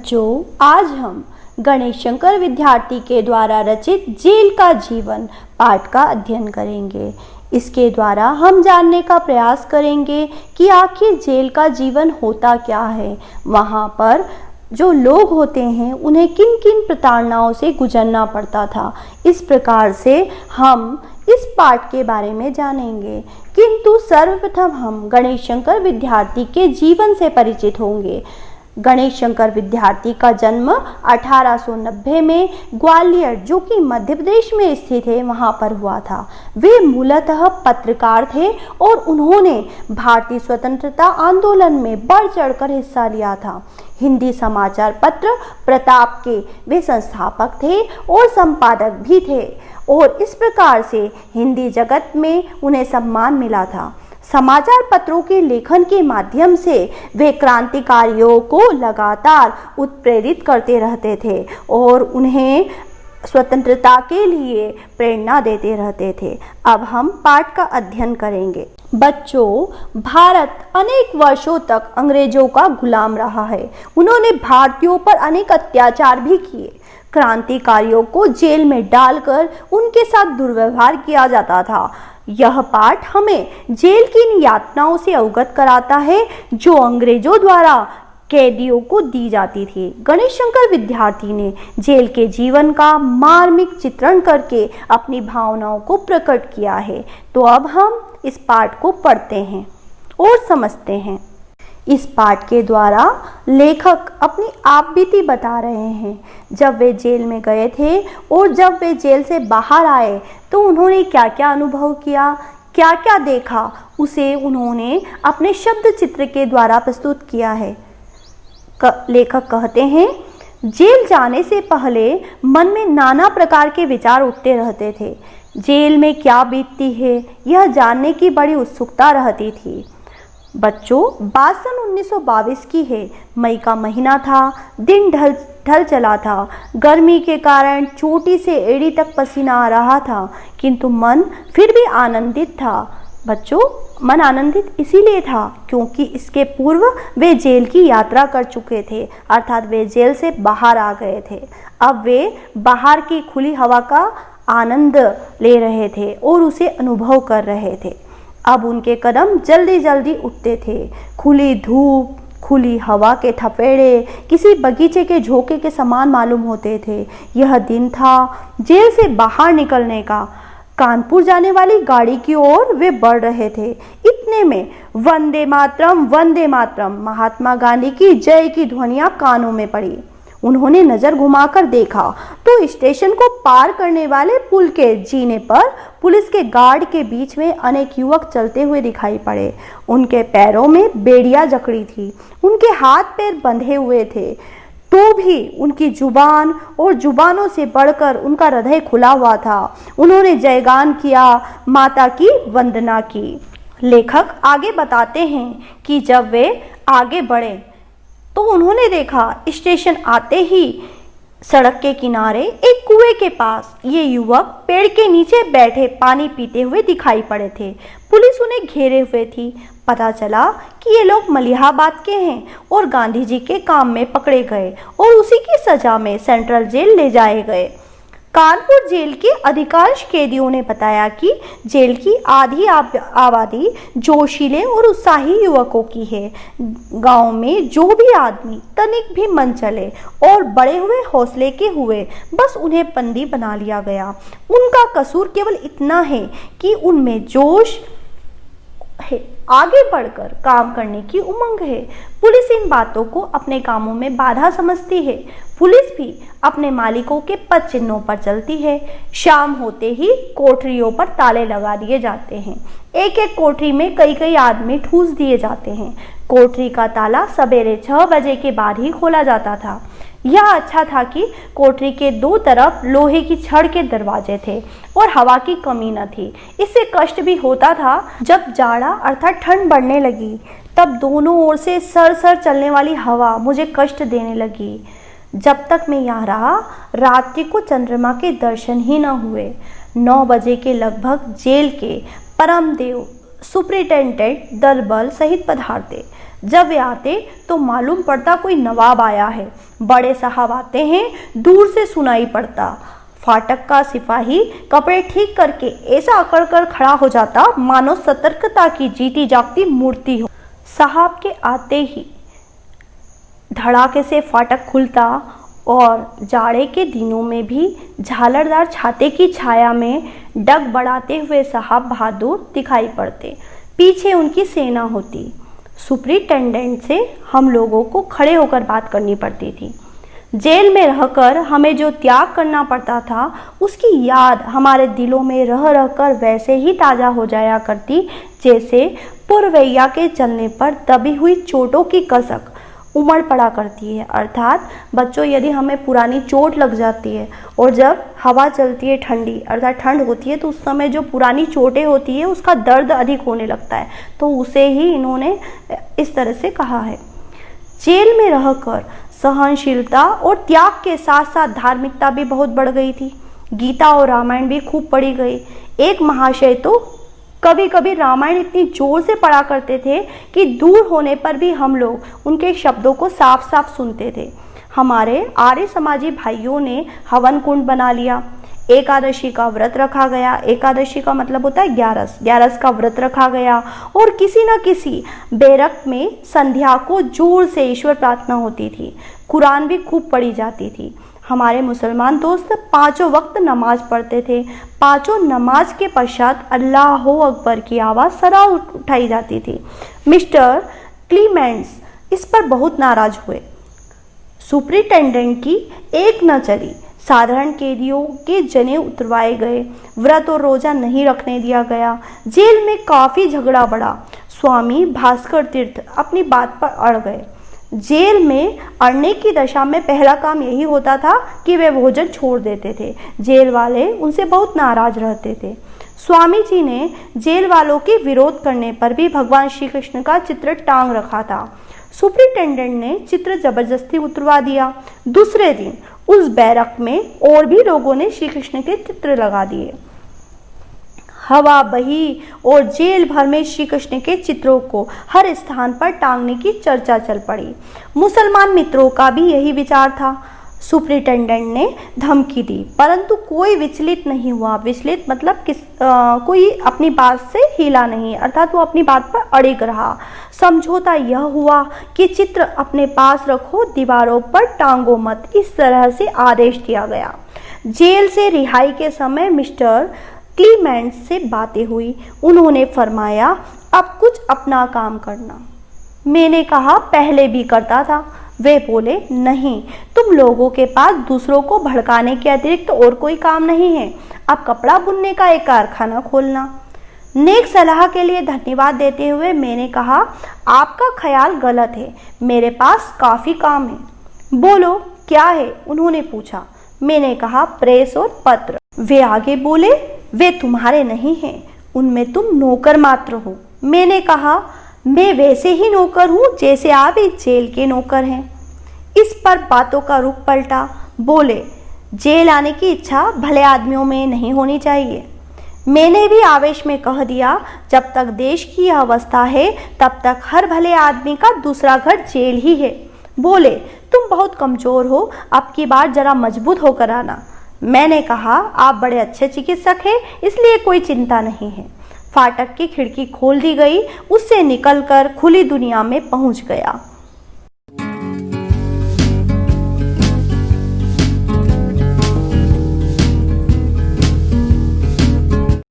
बच्चों, आज हम गणेश शंकर विद्यार्थी के द्वारा रचित जेल का जीवन पाठ का अध्ययन करेंगे। इसके द्वारा हम जानने का प्रयास करेंगे कि आखिर जेल का जीवन होता क्या है, वहाँ पर जो लोग होते हैं उन्हें किन किन प्रताड़नाओं से गुजरना पड़ता था। इस प्रकार से हम इस पाठ के बारे में जानेंगे, किंतु सर्वप्रथम हम गणेश शंकर विद्यार्थी के जीवन से परिचित होंगे। गणेश शंकर विद्यार्थी का जन्म 1890 में ग्वालियर, जो कि मध्य प्रदेश में स्थित है, वहाँ पर हुआ था। वे मूलतः पत्रकार थे और उन्होंने भारतीय स्वतंत्रता आंदोलन में बढ़ चढ़कर हिस्सा लिया था। हिंदी समाचार पत्र प्रताप के वे संस्थापक थे और संपादक भी थे, और इस प्रकार से हिंदी जगत में उन्हें सम्मान मिला था। समाचार पत्रों के लेखन के माध्यम से वे क्रांतिकारियों को लगातार उत्प्रेरित करते रहते थे और उन्हें स्वतंत्रता के लिए प्रेरणा देते रहते थे। अब हम पाठ का अध्ययन करेंगे। बच्चों, भारत अनेक वर्षों तक अंग्रेजों का गुलाम रहा है। उन्होंने भारतीयों पर अनेक अत्याचार भी किए। क्रांतिकारियों को जेल में डालकर उनके साथ दुर्व्यवहार किया जाता था। यह पाठ हमें जेल की इन यातनाओं से अवगत कराता है जो अंग्रेजों द्वारा कैदियों को दी जाती थी। गणेश शंकर विद्यार्थी ने जेल के जीवन का मार्मिक चित्रण करके अपनी भावनाओं को प्रकट किया है। तो अब हम इस पाठ को पढ़ते हैं और समझते हैं। इस पाठ के द्वारा लेखक अपनी आपबीती बता रहे हैं। जब वे जेल में गए थे और जब वे जेल से बाहर आए तो उन्होंने क्या क्या अनुभव किया, क्या क्या देखा, उसे उन्होंने अपने शब्द चित्र के द्वारा प्रस्तुत किया है। लेखक कहते हैं, जेल जाने से पहले मन में नाना प्रकार के विचार उठते रहते थे। जेल में क्या बीतती है, यह जानने की बड़ी उत्सुकता रहती थी। बच्चों, बात सन 1922 की है। मई का महीना था। दिन ढल चला था। गर्मी के कारण चोटी से एड़ी तक पसीना आ रहा था, किंतु मन फिर भी आनंदित था। बच्चों, मन आनंदित इसीलिए था क्योंकि इसके पूर्व वे जेल की यात्रा कर चुके थे, अर्थात वे जेल से बाहर आ गए थे। अब वे बाहर की खुली हवा का आनंद ले रहे थे और उसे अनुभव कर रहे थे। अब उनके कदम जल्दी जल्दी उठते थे। खुली धूप, खुली हवा के थपेड़े किसी बगीचे के झोंके के समान मालूम होते थे। यह दिन था जेल से बाहर निकलने का। कानपुर जाने वाली गाड़ी की ओर वे बढ़ रहे थे। इतने में वंदे मातरम महात्मा गांधी की जय की ध्वनियां कानों में पड़ी। उन्होंने नजर घुमाकर देखा तो स्टेशन को पार करने वाले पुल के जीने पर पुलिस के गार्ड के बीच में अनेक युवक चलते हुए दिखाई पड़े। उनके पैरों में बेड़ियां जकड़ी थी, उनके हाथ पैर बंधे हुए थे, तो भी उनकी जुबान और जुबानों से बढ़कर उनका हृदय खुला हुआ था। उन्होंने जयगान किया, माता की वंदना की। लेखक आगे बताते हैं कि जब वे आगे बढ़े तो उन्होंने देखा स्टेशन आते ही सड़क के किनारे एक कुएं के पास ये युवक पेड़ के नीचे बैठे पानी पीते हुए दिखाई पड़े थे। पुलिस उन्हें घेरे हुए थी। पता चला कि ये लोग मलिहाबाद के हैं और गांधी जी के काम में पकड़े गए और उसी की सजा में सेंट्रल जेल ले जाए गए। कानपुर जेल के अधिकांश कैदियों ने बताया कि जेल की आधी आबादी जोशीले और उत्साही युवकों की है। गांव में जो भी आदमी तनिक भी मन चले और बड़े हुए हौसले के हुए, बस उन्हें बंदी बना लिया गया। उनका कसूर केवल इतना है कि उनमें जोश है, आगे बढ़कर काम करने की उमंग है। पुलिस इन बातों को अपने कामों में बाधा समझती है। पुलिस भी अपने मालिकों के पद चिन्हों पर चलती है। शाम होते ही कोठरियों पर ताले लगा दिए जाते हैं। एक एक कोठरी में कई कई आदमी ठूस दिए जाते हैं। कोठरी का ताला सवेरे 6 बजे के बाद ही खोला जाता था। यह अच्छा था कि कोठरी के दो तरफ लोहे की छड़ के दरवाजे थे और हवा की कमी न थी। इससे कष्ट भी होता था। जब जाड़ा अर्थात ठंड बढ़ने लगी तब दोनों ओर से सर चलने वाली हवा मुझे कष्ट देने लगी। जब तक मैं यहाँ रहा, रात्रि को चंद्रमा के दर्शन ही न हुए। 9 बजे के लगभग जेल के परमदेव सुपरिटेंडेंट दलबल सहित पधारते। जब वे आते तो मालूम पड़ता कोई नवाब आया है। बड़े साहब आते हैं, दूर से सुनाई पड़ता। फाटक का सिपाही कपड़े ठीक करके ऐसा अकड़ कर खड़ा हो जाता मानो सतर्कता की जीती जागती मूर्ति हो। साहब के आते ही धड़ाके से फाटक खुलता और जाड़े के दिनों में भी झालरदार छाते की छाया में डग बढ़ाते हुए साहब बहादुर दिखाई पड़ते। पीछे उनकी सेना होती। सुपरिटेंडेंट से हम लोगों को खड़े होकर बात करनी पड़ती थी। जेल में रहकर हमें जो त्याग करना पड़ता था उसकी याद हमारे दिलों में रह रहकर वैसे ही ताज़ा हो जाया करती जैसे पुरवैया के चलने पर दबी हुई चोटों की कसक उमड़ पड़ा करती है। अर्थात बच्चों, यदि हमें पुरानी चोट लग जाती है और जब हवा चलती है ठंडी, अर्थात ठंड होती है, तो उस समय जो पुरानी चोटें होती है उसका दर्द अधिक होने लगता है। तो उसे ही इन्होंने इस तरह से कहा है। जेल में रहकर सहनशीलता और त्याग के साथ साथ धार्मिकता भी बहुत बढ़ गई थी। गीता और रामायण भी खूब पढ़ी गई। एक महाशय तो कभी कभी रामायण इतनी जोर से पढ़ा करते थे कि दूर होने पर भी हम लोग उनके शब्दों को साफ साफ सुनते थे। हमारे आर्य समाजी भाइयों ने हवन कुंड बना लिया। एकादशी का व्रत रखा गया। एकादशी का मतलब होता है ग्यारस। ग्यारस का व्रत रखा गया और किसी न किसी बैरक में संध्या को जोर से ईश्वर प्रार्थना होती थी। कुरान भी खूब पढ़ी जाती थी। हमारे मुसलमान दोस्त पांचों वक्त नमाज पढ़ते थे। पांचों नमाज के पश्चात अल्लाह अकबर की आवाज़ सरा उठाई जाती थी। मिस्टर क्लीमेंट्स इस पर बहुत नाराज हुए। सुपरिटेंडेंट की एक न चली। साधारण कैदियों के जने उतरवाए गए। व्रत और रोजा नहीं रखने दिया गया। जेल में काफ़ी झगड़ा बढ़ा। स्वामी भास्कर तीर्थ अपनी बात पर अड़ गए। जेल में अड़ने की दशा में पहला काम यही होता था कि वे भोजन छोड़ देते थे। जेल वाले उनसे बहुत नाराज रहते थे। स्वामी जी ने जेल वालों के विरोध करने पर भी भगवान श्री कृष्ण का चित्र टांग रखा था। सुपरिटेंडेंट ने चित्र जबरदस्ती उतरवा दिया। दूसरे दिन उस बैरक में और भी लोगों ने श्री कृष्ण के चित्र लगा दिए। हवा बही और जेल भर में श्री कृष्ण के चित्रों को हर स्थान पर टांगने की चर्चा चल पड़ी। मुसलमान मित्रों का भी यही विचार था। सुपरिटेंडेंट ने धमकी दी परंतु कोई विचलित नहीं हुआ। विचलित मतलब कोई अपनी बात से हिला नहीं, अर्थात वो अपनी बात पर अड़िग रहा। समझौता यह हुआ कि चित्र अपने पास रखो, दीवारों पर टांगो मत। इस तरह से आदेश दिया गया। जेल से रिहाई के समय मिस्टर क्लीमेंट्स से बातें हुई। उन्होंने फरमाया, अब कुछ अपना काम करना। मैंने कहा, पहले भी करता था। वे बोले, नहीं, तुम लोगों के पास दूसरों को भड़काने के अतिरिक्त और कोई काम नहीं है। अब कपड़ा बुनने का एक कारखाना खोलना। नेक सलाह के लिए धन्यवाद देते हुए मैंने कहा, आपका ख्याल गलत है, मेरे पास काफ़ी काम है। बोलो क्या है? उन्होंने पूछा। मैंने कहा, प्रेस और पत्र। वे आगे बोले, वे तुम्हारे नहीं हैं, उनमें तुम नौकर मात्र हो। मैंने कहा, मैं वैसे ही नौकर हूँ जैसे आप इस जेल के नौकर हैं। इस पर बातों का रुख पलटा। बोले, जेल आने की इच्छा भले आदमियों में नहीं होनी चाहिए। मैंने भी आवेश में कह दिया, जब तक देश की यह अवस्था है तब तक हर भले आदमी का दूसरा घर जेल ही है। बोले, तुम बहुत कमज़ोर हो, अब की बार जरा मजबूत होकर आना। मैंने कहा, आप बड़े अच्छे चिकित्सक हैं, इसलिए कोई चिंता नहीं है। फाटक की खिड़की खोल दी गई। उससे निकलकर खुली दुनिया में पहुंच गया।